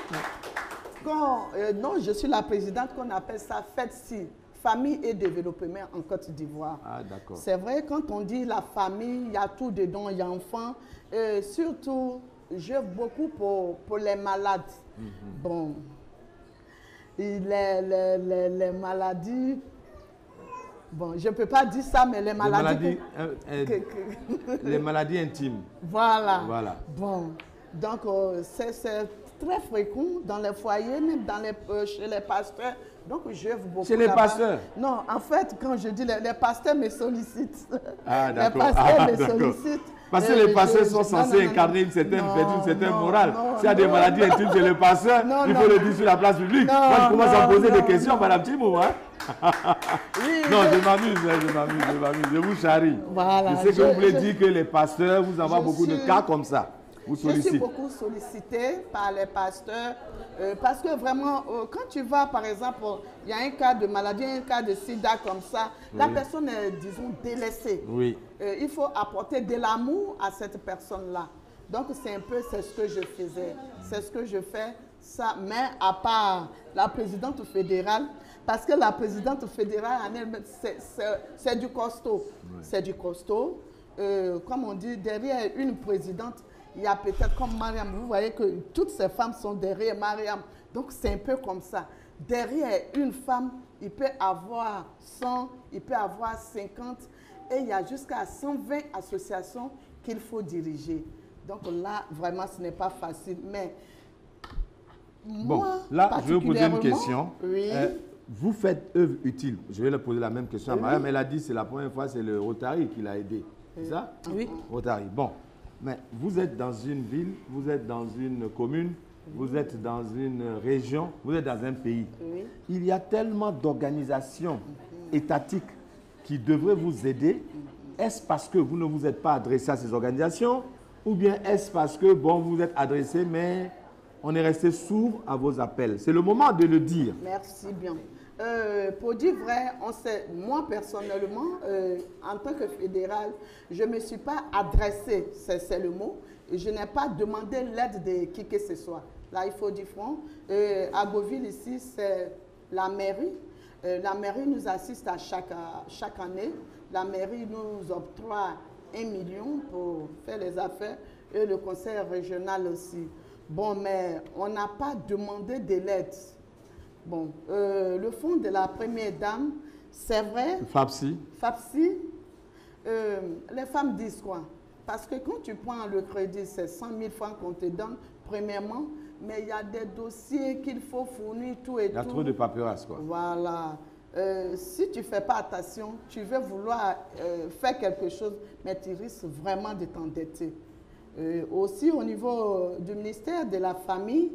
Non, je suis la présidente qu'on appelle ça FEDSI, Famille et Développement en Côte d'Ivoire. Ah, d'accord. C'est vrai, quand on dit la famille, il y a tout dedans, il y a enfants. Surtout, j'œuvre beaucoup pour les malades. Bon, et les maladies, bon, je ne peux pas dire ça, mais les maladies... Les maladies intimes. Voilà. Voilà. Bon, donc c'est très fréquent dans les foyers, même chez les pasteurs. Donc, j'œuvre beaucoup. Chez les pasteurs? Non, en fait, quand je dis les pasteurs me sollicitent. Ah, d'accord. Les pasteurs me sollicitent. Parce que les pasteurs sont censés incarner une certaine vertu, une certaine morale. S'il y a des maladies intimes chez les pasteurs, il faut le dire sur la place publique. Moi, je commence à poser des questions, madame Timou. Hein? Oui, non, je m'amuse, je vous charrie. Voilà, je sais que vous voulez dire que les pasteurs, vous avez beaucoup de cas comme ça. Je suis beaucoup sollicitée par les pasteurs parce que vraiment, quand tu vas, par exemple, il y a un cas de maladie, un cas de sida comme ça, la personne est, disons, délaissée. Oui. Il faut apporter de l'amour à cette personne-là. Donc, c'est un peu ce que je faisais. C'est ce que je fais, ça. Mais à part la présidente fédérale, parce que la présidente fédérale, c'est du costaud. Oui. C'est du costaud. Comme on dit, derrière une présidente, il y a peut-être comme Mariam, vous voyez que toutes ces femmes sont derrière Mariam. Donc, c'est un peu comme ça. Derrière une femme, il peut avoir 100, il peut avoir 50, et il y a jusqu'à 120 associations qu'il faut diriger. Donc là, vraiment, ce n'est pas facile. Mais bon, moi, là, je vais vous poser une question. Oui. Vous faites œuvre utile. Je vais leur poser la même question à Mariam. Elle a dit que c'est la première fois, c'est le Rotary qui l'a aidé. C'est ça? Oui. Rotary. Bon. Mais vous êtes dans une ville, vous êtes dans une commune, vous êtes dans une région, vous êtes dans un pays. Oui. Il y a tellement d'organisations étatiques qui devraient vous aider. Est-ce parce que vous ne vous êtes pas adressé à ces organisations ou bien est-ce parce que, bon, vous êtes adressé, mais on est resté sourd à vos appels? C'est le moment de le dire. Merci bien. Pour dire vrai, moi personnellement, en tant que fédéral, je ne me suis pas adressée, c'est le mot, et je n'ai pas demandé l'aide de qui que ce soit. Là, il faut dire franc. À Goville, ici, c'est la mairie. La mairie nous assiste à chaque année. La mairie nous octroie 1 million pour faire les affaires et le conseil régional aussi. Bon, mais on n'a pas demandé de l'aide. Bon, le fonds de la première dame, c'est vrai. FAPSI. FAPSI, les femmes disent quoi? Parce que quand tu prends le crédit, c'est 100 000 francs qu'on te donne, premièrement, mais il y a des dossiers qu'il faut fournir, tout et tout. Il y a trop de paperasse, quoi. Voilà. Si tu ne fais pas attention, tu veux vouloir faire quelque chose, mais tu risques vraiment de t'endetter. Aussi, au niveau du ministère de la Famille,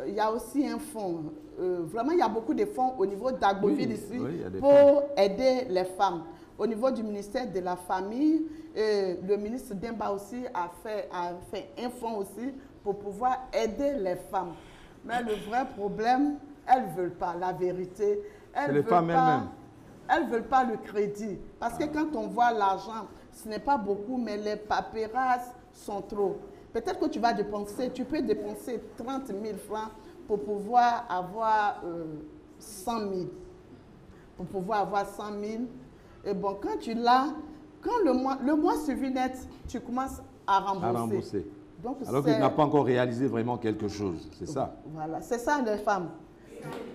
il y a aussi un fonds. Vraiment, il y a beaucoup de fonds au niveau d'Agboville ici pour aider les femmes. Au niveau du ministère de la Famille, le ministre Demba aussi a fait un fonds aussi pour pouvoir aider les femmes. Mais le vrai problème, elles ne veulent pas la vérité. C'est les femmes elles-mêmes. Elles ne veulent pas le crédit. Parce que quand on voit l'argent, ce n'est pas beaucoup, mais les paperasses sont trop. Peut-être que tu vas dépenser, tu peux dépenser 30 000 francs pour pouvoir avoir 100 000. Pour pouvoir avoir 100 000. Et bon, quand tu l'as, quand le mois suivi net, tu commences à rembourser. Donc, alors que tu n'as pas encore réalisé vraiment quelque chose, c'est ça? Voilà, c'est ça les femmes.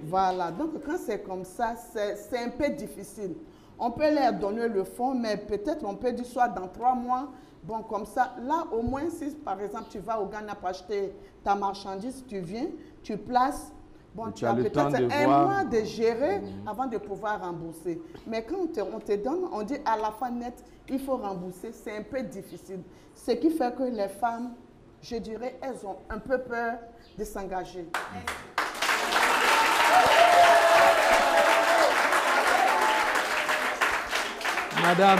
Voilà, donc quand c'est comme ça, c'est un peu difficile. On peut leur donner le fonds, mais peut-être on peut dire soit dans 3 mois. Bon, comme ça, là au moins si par exemple tu vas au Ghana pour acheter ta marchandise, tu viens, tu places. Bon, tu as peut-être un mois de gérer avant de pouvoir rembourser. Mais quand on te donne, on dit à la fin nette, il faut rembourser, c'est un peu difficile. Ce qui fait que les femmes, je dirais, elles ont un peu peur de s'engager. Madame,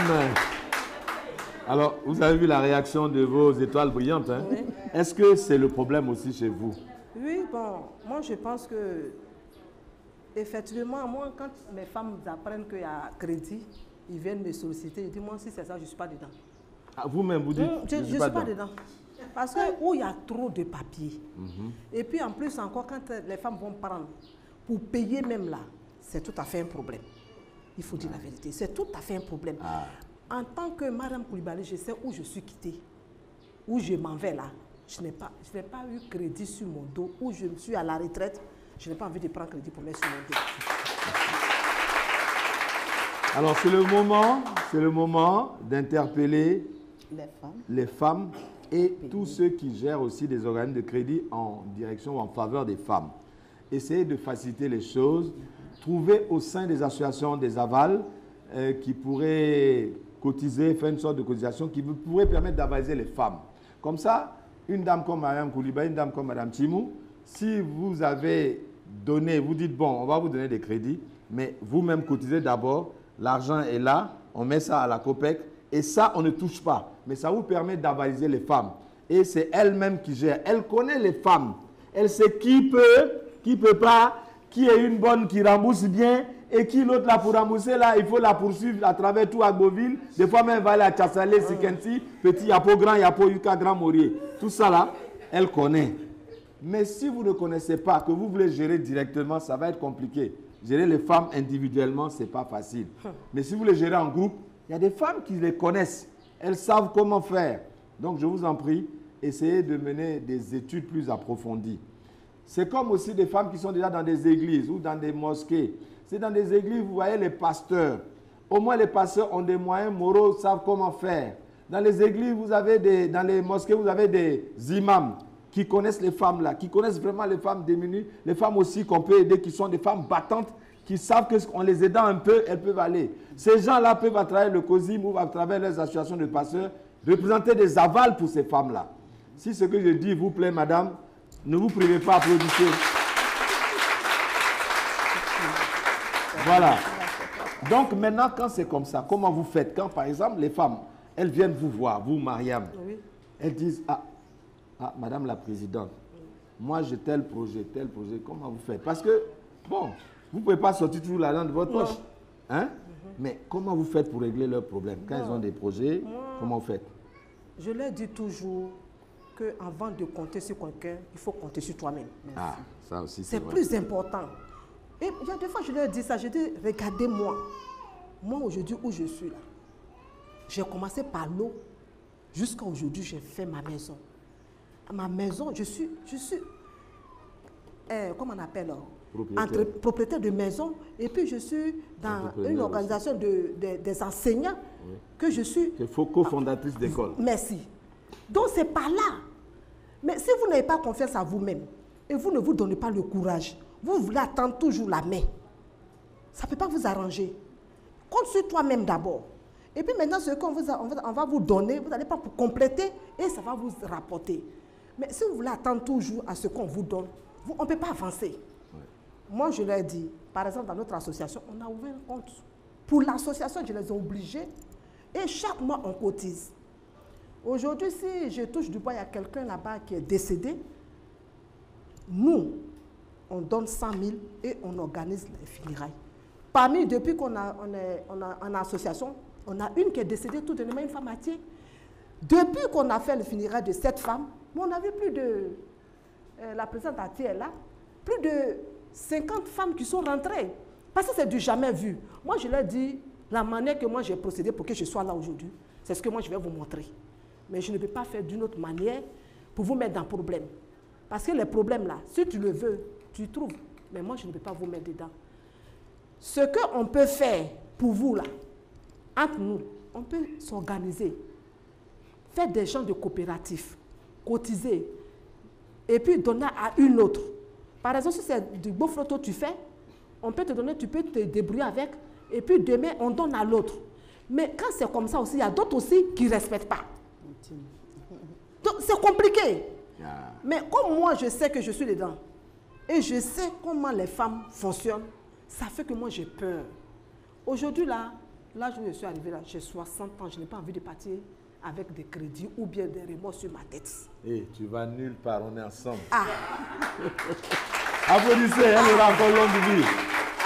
alors vous avez vu la réaction de vos étoiles brillantes, hein? Oui. Est-ce que c'est le problème aussi chez vous? Oui, bon, moi je pense que, effectivement, moi quand mes femmes apprennent qu'il y a crédit, ils viennent me solliciter, ils disent, moi si c'est ça, je ne suis pas dedans. Ah, vous-même, vous dites, je ne suis pas dedans. Parce que où il y a trop de papiers. Et puis en plus encore, quand les femmes vont prendre, pour payer même là, c'est tout à fait un problème. Il faut dire la vérité, c'est tout à fait un problème. En tant que Madame Coulibaly, je sais où je suis quittée, où je m'en vais là. Je n'ai pas eu crédit sur mon dos, où je suis à la retraite, je n'ai pas envie de prendre crédit pour mettre sur mon dos. Alors c'est le moment d'interpeller les femmes et tous ceux qui gèrent aussi des organismes de crédit en direction ou en faveur des femmes. Essayez de faciliter les choses. Trouver au sein des associations des avals qui pourraient cotiser, faire une sorte de cotisation qui pourrait permettre d'avaliser les femmes. Comme ça, une dame comme Mme Coulibaly, une dame comme Mme Timou, si vous avez donné, vous dites, bon, on va vous donner des crédits, mais vous-même cotisez d'abord, l'argent est là, on met ça à la COPEC, et ça, on ne touche pas. Mais ça vous permet d'avaliser les femmes. Et c'est elle-même qui gère. Elle connaît les femmes. Elle sait qui peut pas, qui est une bonne, qui rembourse bien, et qui l'autre là pour rembourser, là, il faut la poursuivre à travers tout Agboville. Des fois même, elle va aller à Tchassale, Sikenti, Petit Yapo, Grand Yapo, Yuka, Grand Morier. Tout ça là, elle connaît. Mais si vous ne connaissez pas, que vous voulez gérer directement, ça va être compliqué. Gérer les femmes individuellement, ce n'est pas facile. Mais si vous les gérez en groupe, il y a des femmes qui les connaissent. Elles savent comment faire. Donc je vous en prie, essayez de mener des études plus approfondies. C'est comme aussi des femmes qui sont déjà dans des églises ou dans des mosquées. C'est dans des églises, vous voyez les pasteurs. Au moins les pasteurs ont des moyens moraux, savent comment faire. Dans les églises, dans les mosquées, vous avez des imams qui connaissent les femmes là, qui connaissent vraiment les femmes démunies, les femmes aussi qu'on peut aider, qui sont des femmes battantes, qui savent qu'en les aidant un peu, elles peuvent aller. Ces gens-là peuvent, à travers le COSIM ou à travers les associations de pasteurs, représenter des avals pour ces femmes-là. Si ce que je dis vous plaît, madame, ne vous privez pas, applaudissez. Voilà. Donc maintenant, quand c'est comme ça, comment vous faites? Quand par exemple les femmes, elles viennent vous voir, vous Mariam, elles disent, madame la présidente, moi j'ai tel projet, comment vous faites? Parce que, bon, vous ne pouvez pas sortir toujours l'argent de votre poche. Hein? Mais comment vous faites pour régler leurs problèmes? Quand ils ont des projets, comment vous faites? Je leur dis toujours qu'avant de compter sur quelqu'un, il faut compter sur toi-même. Ah, ça aussi c'est plus important. Et il y a des fois, je leur dis ça, je dis, regardez-moi. Moi, aujourd'hui, où je suis là, j'ai commencé par l'eau. Jusqu'à aujourd'hui, j'ai fait ma maison. Ma maison, je suis comment on appelle, propriétaire de maison, et puis je suis dans une organisation des enseignants, que je suis... Co-fondatrice d'école. Merci. Donc c'est par là. Mais si vous n'avez pas confiance à vous-même, et vous ne vous donnez pas le courage, vous voulez attendre toujours la main, ça ne peut pas vous arranger. Compte sur toi-même d'abord. Et puis maintenant, ce qu'on on va vous donner, vous n'allez pas pour compléter, et ça va vous rapporter. Mais si vous voulez attendre toujours à ce qu'on vous donne, on ne peut pas avancer. Moi, je leur ai dit, par exemple, dans notre association, on a ouvert un compte. Pour l'association, je les ai obligés. Et chaque mois, on cotise. Aujourd'hui, si je touche du bois, il y a quelqu'un là-bas qui est décédé, nous, on donne 100 000 et on organise les funérailles. Parmi, depuis qu'on est en association, on a une qui est décédée, tout de même, une femme à Thiers. Depuis qu'on a fait le funérailles de cette femme, on a vu plus de, la présidente à Thiers est là, plus de 50 femmes qui sont rentrées. Parce que c'est du jamais vu. Moi, je leur dis, la manière que moi j'ai procédé pour que je sois là aujourd'hui, c'est ce que moi je vais vous montrer. Mais je ne peux pas faire d'une autre manière pour vous mettre dans le problème. Parce que les problèmes là, si tu le veux, tu trouves. Mais moi, je ne peux pas vous mettre dedans. Ce qu'on peut faire pour vous là, entre nous, on peut s'organiser, faire des gens de coopératifs, cotiser, et puis donner à une autre. Par exemple, si c'est du beau photo que tu fais, on peut te donner, tu peux te débrouiller avec, et puis demain, on donne à l'autre. Mais quand c'est comme ça aussi, il y a d'autres aussi qui ne respectent pas. Donc, c'est compliqué. Mais comme moi, je sais que je suis dedans, et je sais comment les femmes fonctionnent, ça fait que moi, j'ai peur. Aujourd'hui, là où je suis arrivée, là, j'ai 60 ans, je n'ai pas envie de partir avec des crédits ou bien des remords sur ma tête. Et tu vas nulle part, on est ensemble. Ah. Applaudissez, elle aura encore longue vie.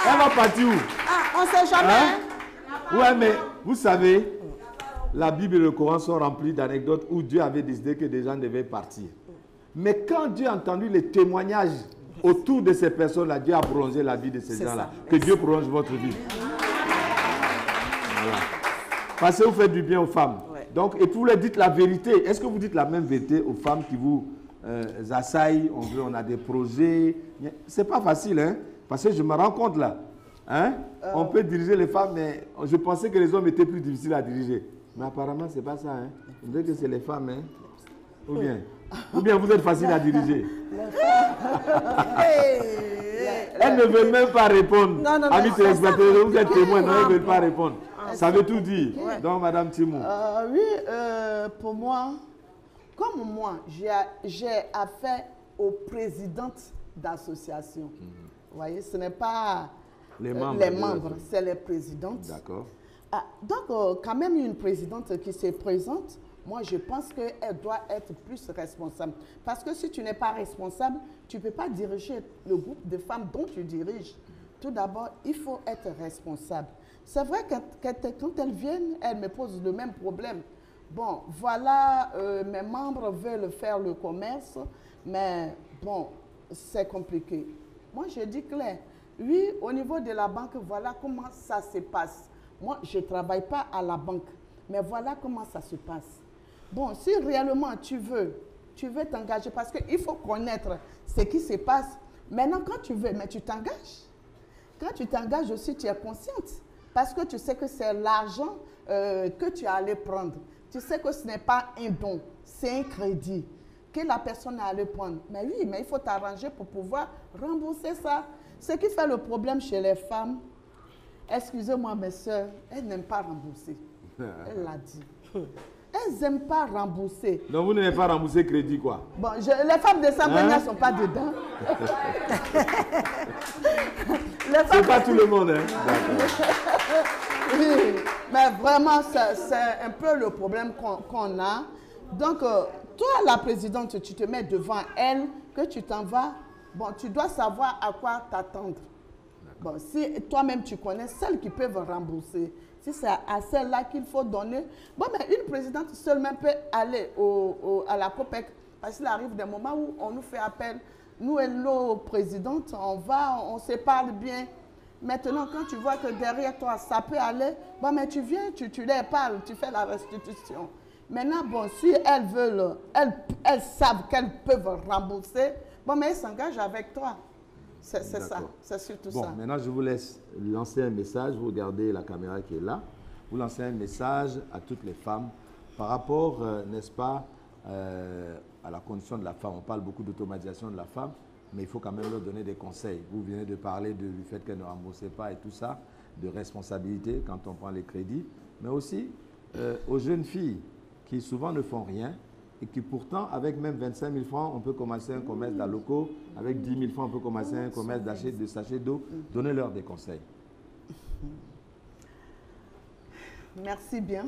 Elle va partir où? Ah, on ne sait jamais. Hein? Ouais, mais vous savez, la Bible et le Coran sont remplis d'anecdotes où Dieu avait décidé que des gens devaient partir. Mais quand Dieu a entendu les témoignages autour de ces personnes-là, Dieu a prolongé la vie de ces gens-là. Que Dieu prolonge votre vie. Voilà. Parce que vous faites du bien aux femmes. Ouais. Donc, et vous leur dites la vérité. Est-ce que vous dites la même vérité aux femmes qui vous assaillent? On a des projets. C'est pas facile, hein? Parce que je me rends compte là. Hein? On peut diriger les femmes, mais je pensais que les hommes étaient plus difficiles à diriger. Mais apparemment, c'est pas ça. Hein? On dirait que c'est les femmes. Hein? Ou bien vous êtes facile à diriger. Elle ne veut même pas répondre. Amis téléspectateurs, vous êtes témoins, non, elle ne veut pas répondre. Ça veut tout dire. Ouais. Donc, Madame Timou. Oui, pour moi, comme moi, j'ai affaire aux présidentes d'associations. Vous voyez, ce n'est pas les membres, c'est les présidentes. D'accord. Donc, quand même, une présidente qui se présente, moi, je pense qu'elle doit être plus responsable. Parce que si tu n'es pas responsable, tu ne peux pas diriger le groupe de femmes dont tu diriges. Tout d'abord, il faut être responsable. C'est vrai que quand elles viennent, elles me posent le même problème. Bon, voilà, mes membres veulent faire le commerce, mais bon, c'est compliqué. Moi, je dis clair. Oui, au niveau de la banque, voilà comment ça se passe. Moi, je ne travaille pas à la banque, mais voilà comment ça se passe. Bon, si réellement tu veux t'engager, parce qu'il faut connaître ce qui se passe. Maintenant, quand tu veux, mais tu t'engages. Quand tu t'engages aussi, tu es consciente. Parce que tu sais que c'est l'argent que tu allais prendre. Tu sais que ce n'est pas un don, c'est un crédit que la personne allait prendre. Mais oui, mais il faut t'arranger pour pouvoir rembourser ça. Ce qui fait le problème chez les femmes, excusez-moi mes soeurs, elles n'aiment pas rembourser. Elle l'a dit. Elles n'aiment pas rembourser. Donc vous n'aimez pas rembourser crédit quoi? Bon, les femmes de Saint-Benoît ne sont pas dedans. C'est pas tout le monde, hein? Oui, mais vraiment, c'est un peu le problème qu'on a. Donc, toi, la présidente, tu te mets devant elle, que tu t'en vas. Bon, tu dois savoir à quoi t'attendre. Bon, si toi-même tu connais celles qui peuvent rembourser, si c'est à celle-là qu'il faut donner, bon, mais une présidente seulement peut aller à la COPEC, parce qu'il arrive des moments où on nous fait appel. Nous et nos présidentes, on se parle bien. Maintenant, quand tu vois que derrière toi, ça peut aller, bon, mais tu viens, tu les parles, tu fais la restitution. Maintenant, bon, si elles veulent, elles savent qu'elles peuvent rembourser, bon, mais elles s'engagent avec toi. C'est ça, c'est surtout ça. Bon, maintenant, je vous laisse lancer un message. Vous regardez la caméra qui est là. Vous lancez un message à toutes les femmes par rapport, n'est-ce pas, à la condition de la femme. On parle beaucoup d'automatisation de la femme, mais il faut quand même leur donner des conseils. Vous venez de parler du fait qu'elle ne remboursait pas et tout ça, de responsabilité quand on prend les crédits, mais aussi aux jeunes filles qui souvent ne font rien et qui pourtant, avec même 25 000 francs, on peut commencer un commerce d'alloco, avec 10 000 francs, on peut commencer un commerce d'achat de sachets d'eau. Donnez-leur des conseils. Merci bien.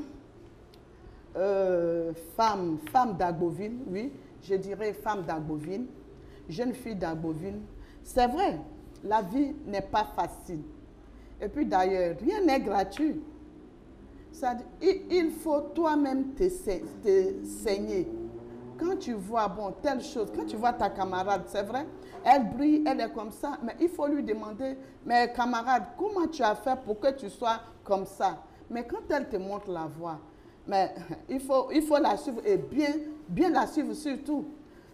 Femme d'Agboville, oui, je dirais femme d'Agboville, jeune fille d'Agboville. C'est vrai, la vie n'est pas facile. Et puis d'ailleurs, rien n'est gratuit. Il faut toi-même te saigner. Quand tu vois, bon, telle chose, quand tu vois ta camarade, c'est vrai, elle brille, elle est comme ça, mais il faut lui demander, mais camarade, comment tu as fait pour que tu sois comme ça? Mais quand elle te montre la voie, mais il faut la suivre et bien la suivre surtout.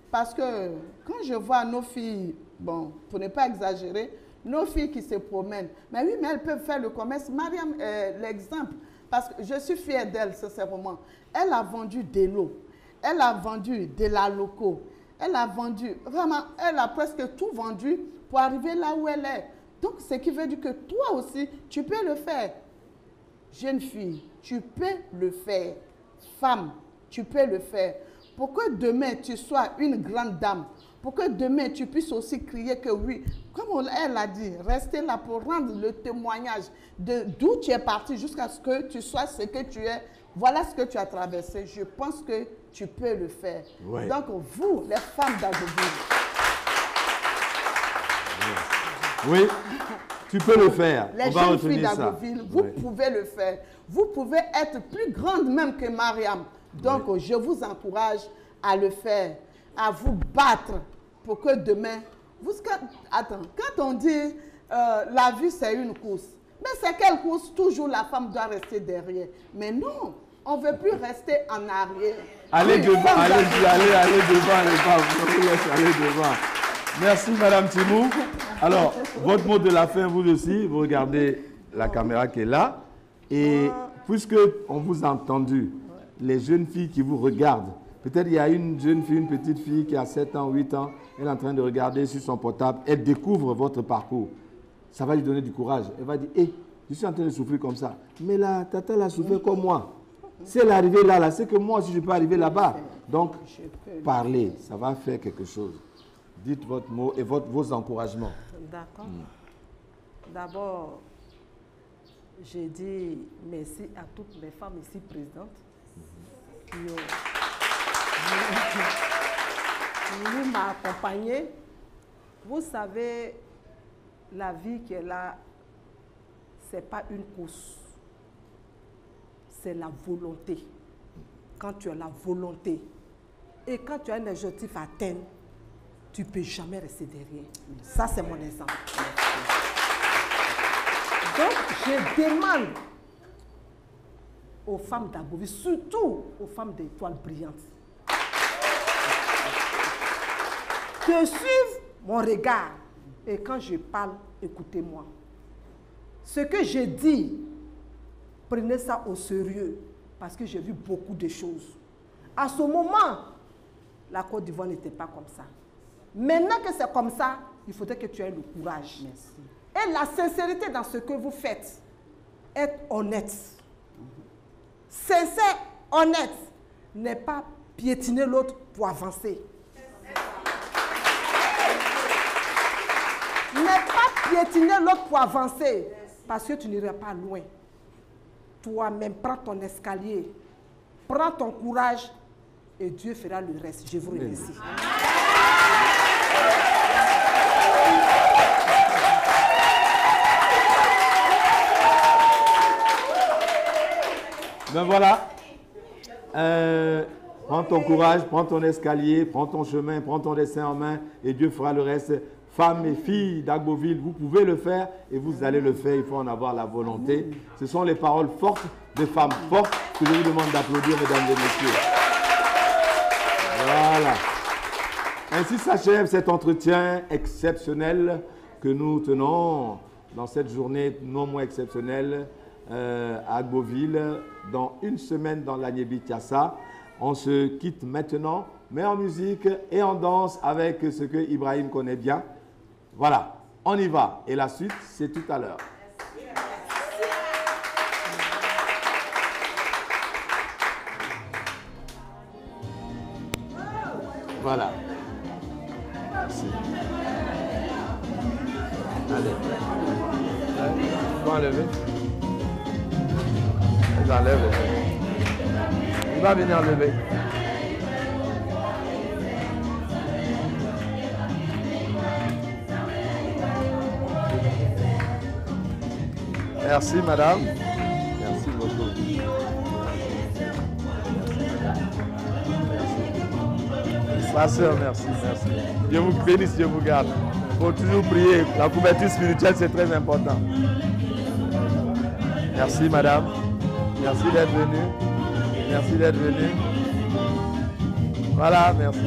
Parce que quand je vois nos filles, bon, pour ne pas exagérer, nos filles qui se promènent, mais oui, mais elles peuvent faire le commerce. Mariam est l'exemple, parce que je suis fière d'elle, sincèrement. Elle a vendu de l'eau, elle a vendu de la loco, elle a vendu, vraiment, elle a presque tout vendu pour arriver là où elle est. Donc, ce qui veut dire que toi aussi, tu peux le faire. Jeune fille, tu peux le faire. Femme, tu peux le faire. Pour que demain, tu sois une grande dame. Pour que demain, tu puisses aussi crier que oui, comme elle a dit, rester là pour rendre le témoignage d'où tu es parti jusqu'à ce que tu sois ce que tu es. Voilà ce que tu as traversé. Je pense que tu peux le faire. Ouais. Donc, vous, les femmes d'Agboville. Oui. Tu peux le faire. Les jeunes filles d'Agboville, vous pouvez le faire. Vous pouvez être plus grande même que Mariam. Donc, je vous encourage à le faire, à vous battre pour que demain... Attends, quand on dit la vie, c'est une course, mais c'est quelle course? Toujours la femme doit rester derrière. Mais non, on ne veut plus rester en arrière. Allez devant, allez devant, les femmes. Je vous laisse aller devant. Merci, Madame Timou. Alors, votre mot de la fin, vous aussi, vous regardez la caméra qui est là. Et puisque on vous a entendu, les jeunes filles qui vous regardent, peut-être il y a une jeune fille, une petite fille qui a 7 ans, 8 ans, elle est en train de regarder sur son portable, elle découvre votre parcours. Ça va lui donner du courage. Elle va dire, hé, je suis en train de souffrir comme ça. Mais là, Tata a souffert comme moi. Si elle est arrivée là, c'est que moi aussi je peux arriver là-bas. Donc, parlez, ça va faire quelque chose. Dites votre mot et vos encouragements. D'accord. D'abord, j'ai dit merci à toutes les femmes ici présentes qui ont m'accompagné. Vous savez, la vie qui est là, ce n'est pas une course. C'est la volonté. Quand tu as la volonté et quand tu as un objectif à atteindre, tu ne peux jamais rester derrière. Ça, c'est mon exemple. Donc, je demande aux femmes d'Agboville, surtout aux femmes d'étoiles brillantes, de suivre mon regard. Et quand je parle, écoutez-moi. Ce que je dis, prenez ça au sérieux, parce que j'ai vu beaucoup de choses. À ce moment, la Côte d'Ivoire n'était pas comme ça. Maintenant que c'est comme ça, il faudrait que tu aies le courage. Merci. Et la sincérité dans ce que vous faites. Être honnête. Sincère, honnête. N'est pas piétiner l'autre pour avancer. N'est pas piétiner l'autre pour avancer. Parce que tu n'iras pas loin. Toi-même, prends ton escalier. Prends ton courage. Et Dieu fera le reste. Je vous remercie. Ben voilà, prends ton courage, prends ton escalier, prends ton chemin, prends ton destin en main et Dieu fera le reste. Femmes et filles d'Agboville, vous pouvez le faire et vous allez le faire, il faut en avoir la volonté. Ce sont les paroles fortes de femmes fortes que je vous demande d'applaudir, mesdames et messieurs. Voilà. Ainsi s'achève cet entretien exceptionnel que nous tenons dans cette journée non moins exceptionnelle à Agboville, dans une semaine dans l'Agnébi Tiassa. On se quitte maintenant, mais en musique et en danse avec ce que Ibrahim connaît bien. Voilà, on y va. Et la suite, c'est tout à l'heure. Voilà. Merci. Allez. Il va enlever. Il enlève. Il va venir enlever. Merci, madame. Merci beaucoup. Ma soeur, merci, merci. Dieu vous bénisse, Dieu vous garde. Il faut toujours prier. La couverture spirituelle, c'est très important. Merci, madame. Merci d'être venue. Merci d'être venue. Voilà, merci.